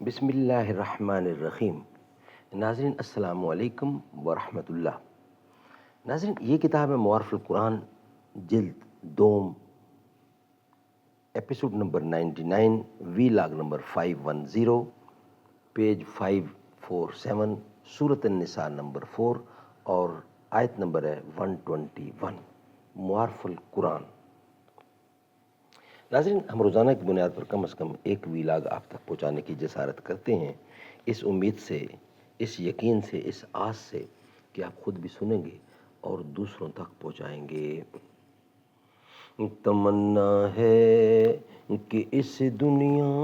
بسم اللہ الرحمن الرحیم۔ ناظرین السلام علیکم ورحمۃ اللہ۔ ناظرین یہ کتاب ہے معارف القرآن، جلد دوم، ایپیسوڈ نمبر 99، وی لاگ نمبر 510، پیج 547، سورۃ النساء نمبر 4 اور آیت نمبر ہے 121، معارف القرآن۔ ناظرین ہم روزانہ کی بنیاد پر کم از کم ایک ویلاگ آپ تک پہنچانے کی جسارت کرتے ہیں، اس امید سے، اس یقین سے، اس آس سے کہ آپ خود بھی سنیں گے اور دوسروں تک پہنچائیں گے۔ تمنا ہے کہ اس دنیا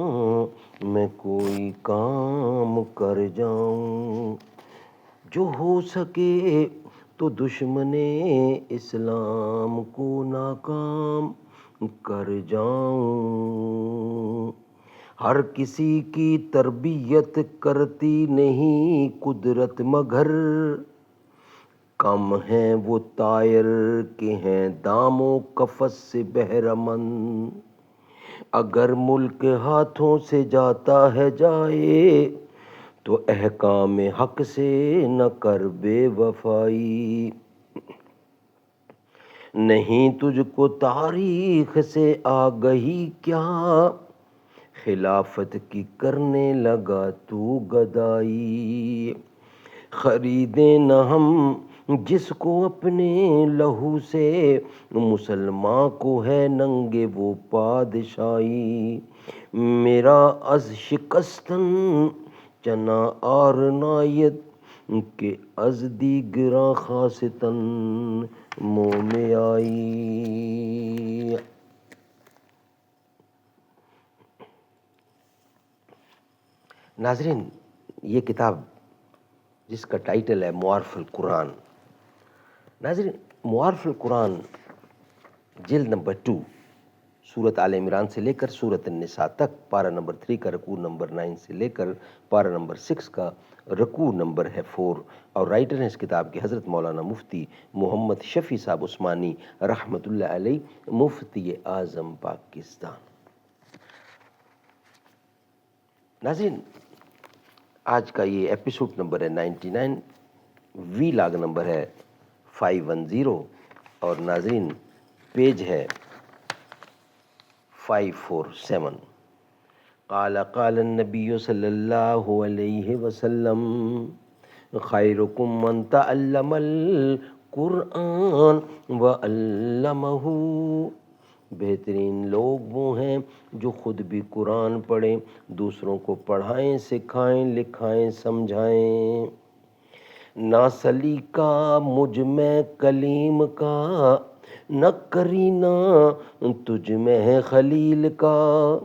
میں کوئی کام کر جاؤں، جو ہو سکے تو دشمن اسلام کو ناکام کر جاؤں۔ ہر کسی کی تربیت کرتی نہیں قدرت، مگر کم ہیں وہ طائر کہ ہیں دام و قفس سے بہرمند۔ اگر ملک ہاتھوں سے جاتا ہے جائے تو احکام حق سے نہ کر بے وفائی۔ نہیں تجھ کو تاریخ سے آگہی کیا، خلافت کی کرنے لگا تو گدائی۔ خریدیں نہ ہم جس کو اپنے لہو سے، مسلمان کو ہے ننگے وہ پادشاہی۔ میرا از شکستن چنا آر ناید کہ از دیگراں خاصتاً منہ میں آئی۔ ناظرین یہ کتاب جس کا ٹائٹل ہے معارف القرآن، ناظرین معارف القرآن جلد نمبر 2، سورۃ آل عمران سے لے کر سورۃ النساء تک، پارہ نمبر 3 کا رکوع نمبر 9 سے لے کر پارہ نمبر 6 کا رکوع نمبر ہے 4، اور رائٹر ہیں اس کتاب کے حضرت مولانا مفتی محمد شفیع صاحب عثمانی رحمۃ اللہ علیہ، مفتی اعظم پاکستان۔ ناظرین آج کا یہ ایپیسوڈ نمبر ہے 99، وی لاگ نمبر ہے 510، اور ناظرین پیج ہے 547۔ قال النبی صلی اللہ علیہ وسلم خیرکم من تعلم القرآن وعلمہ۔ بہترین لوگ وہ ہیں جو خود بھی قرآن پڑھیں، دوسروں کو پڑھائیں، سکھائیں، لکھائیں، سمجھائیں۔ نہ سلیقہ مجھ میں کلیم کا، نہ کرینہ تجھ میں ہے خلیل کا۔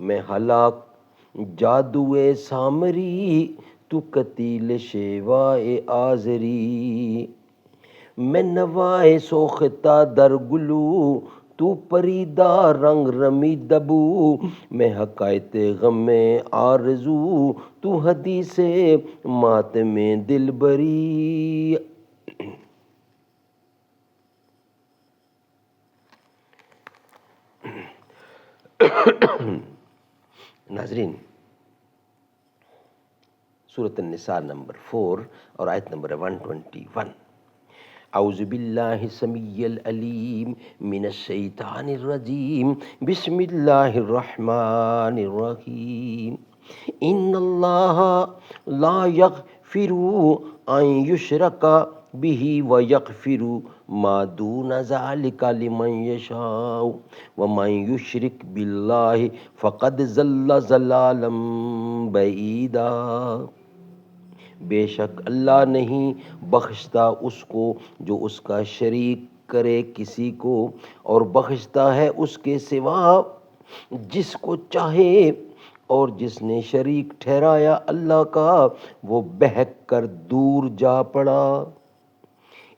میں ہلاک جادوئے سامری، تو قتیل شیوائے آزری۔ میں نوائے سوختہ در گلو، تو پریدہ رنگ رمی دبو۔ میں حکایت غم آرزو، تو حدیث ماتم دلبری۔ ناظرین سورۃ النساء نمبر 4 اور آیت نمبر 121۔ اعوذ باللہ السمیع العلیم من الشیطان الرجیم، بسم اللہ الرحمن الرحیم۔ ان اللہ لا یغفر ان یشرک بہ ویغفر ما دون ذلک لمن یشاء ومن یشرک باللہ فقد ضل ضلالا بعیدا۔ بے شک اللہ نہیں بخشتا اس کو جو اس کا شریک کرے کسی کو، اور بخشتا ہے اس کے سوا جس کو چاہے، اور جس نے شریک ٹھہرایا اللہ کا وہ بہک کر دور جا پڑا۔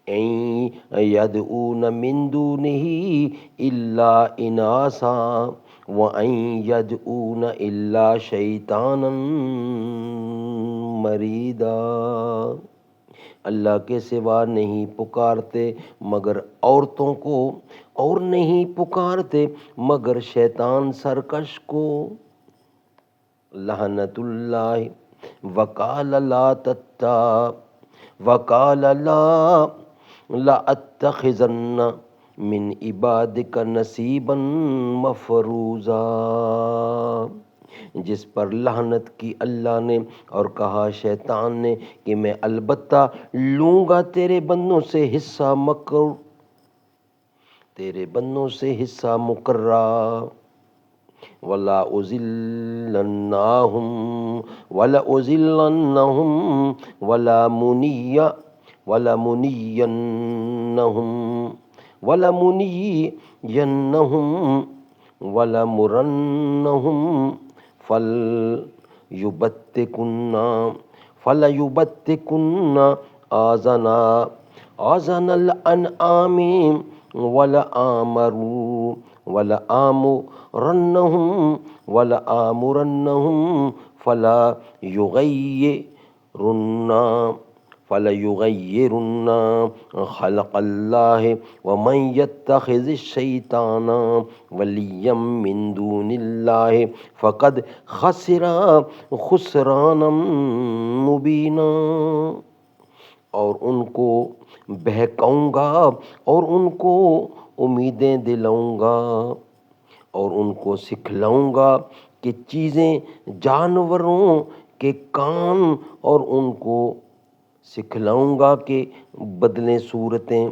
اَن یدعون من دونہ الا اناسا وَأَن یدعون الا شیطانا مریدا۔ اللہ کے سوا نہیں پکارتے مگر عورتوں کو، اور نہیں پکارتے مگر شیطان سرکش کو۔ لعنت اللہ وقال لا تتا وقال لا لأتخذن من عبادک نصیبا مفروضا، جس پر لعنت کی اللہ نے اور کہا شیطان نے کہ میں البتہ لوں گا تیرے بندوں سے حصہ مقرر، تیرے بندوں سے حصہ مقررہ، ولا أذلنهم ولا منينهم ولا مرنهم فليبتكن آذان الأنعام ولآمرنهم فليغيرن خلق الله ومن يتخذ الشيطان وليا من دون الله فقد خسر خسرانا مبینا، اور ان کو بہکاؤں گا اور ان کو امیدیں دلاؤں گا اور ان کو سکھلاؤں گا کہ چیزیں جانوروں کے کام، اور ان کو سکھلاؤں گا کہ بدلیں صورتیں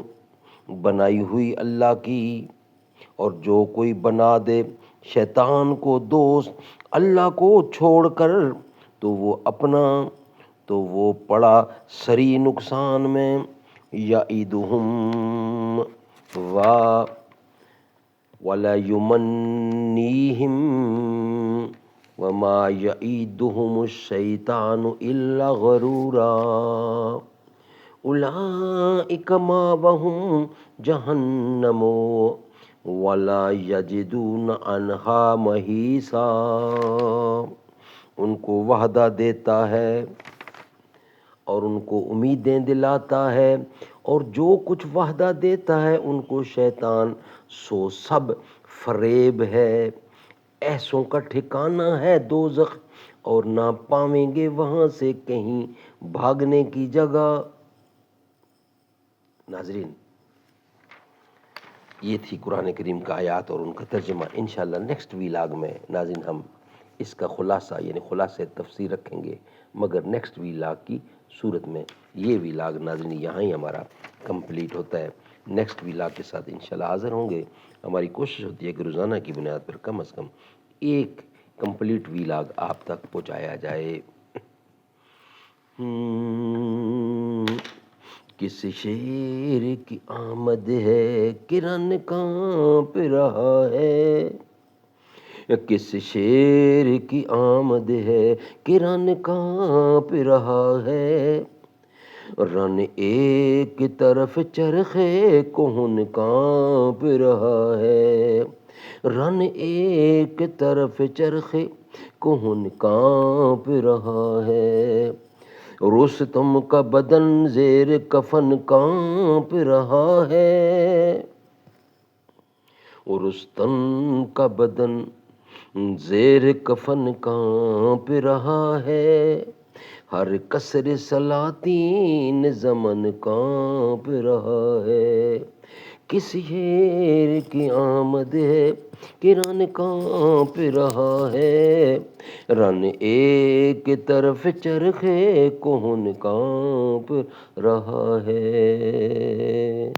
بنائی ہوئی اللہ کی، اور جو کوئی بنا دے شیطان کو دوست اللہ کو چھوڑ کر تو وہ پڑا سری نقصان میں۔ یعیدہم وَلَيُمَنِّيهِمْ وَمَا يَعِيدُهُمُ الشَّيْطَانُ إِلَّا غَرُورًا أُولَئِكَ مَأْوَاهُمْ جَهَنَّمُ وَلَا يَجِدُونَ عَنْهَا مَحِيصًا، ان کو وعدہ دیتا ہے اور ان کو امیدیں دلاتا ہے، اور جو کچھ وعدہ دیتا ہے ان کو شیطان سو سب فریب ہے، ایسوں کا ٹھکانہ ہے دوزخ، اور نہ پاویں گے وہاں سے کہیں بھاگنے کی جگہ۔ ناظرین، یہ تھی قرآن کریم کا آیات اور ان کا ترجمہ۔ انشاءاللہ نیکسٹ ویلاگ میں ناظرین ہم اس کا خلاصہ یعنی خلاصہ تفسیر رکھیں گے، مگر نیکسٹ ویلاگ کی صورت میں یہ ویلاگ ناظرین یہاں ہی ہمارا کمپلیٹ ہوتا ہے۔ نیکسٹ ویلاگ کے ساتھ انشاءاللہ حاضر ہوں گے۔ ہماری کوشش ہوتی ہے کہ روزانہ کی بنیاد پر کم از کم ایک کمپلیٹ ویلاگ آپ تک پہنچایا جائے۔ کس شیر کی آمد ہے کرن کانپ رہا ہے، کس شیر کی آمد ہے کرن کانپ رہا ہے، رن ایک طرف چرخے کہن کانپ رہا ہے، رن ایک طرف چرخے کہن کانپ رہا ہے، رستم کا بدن زیر کفن کانپ رہا ہے، رستم کا بدن زیر کفن کانپ رہا ہے، ہر کسر سلاطین زمن کانپ رہا ہے، کس شیر کی آمد ہے کہ رن کانپ رہا ہے، رن ایک طرف چرخے کہن کانپ رہا ہے۔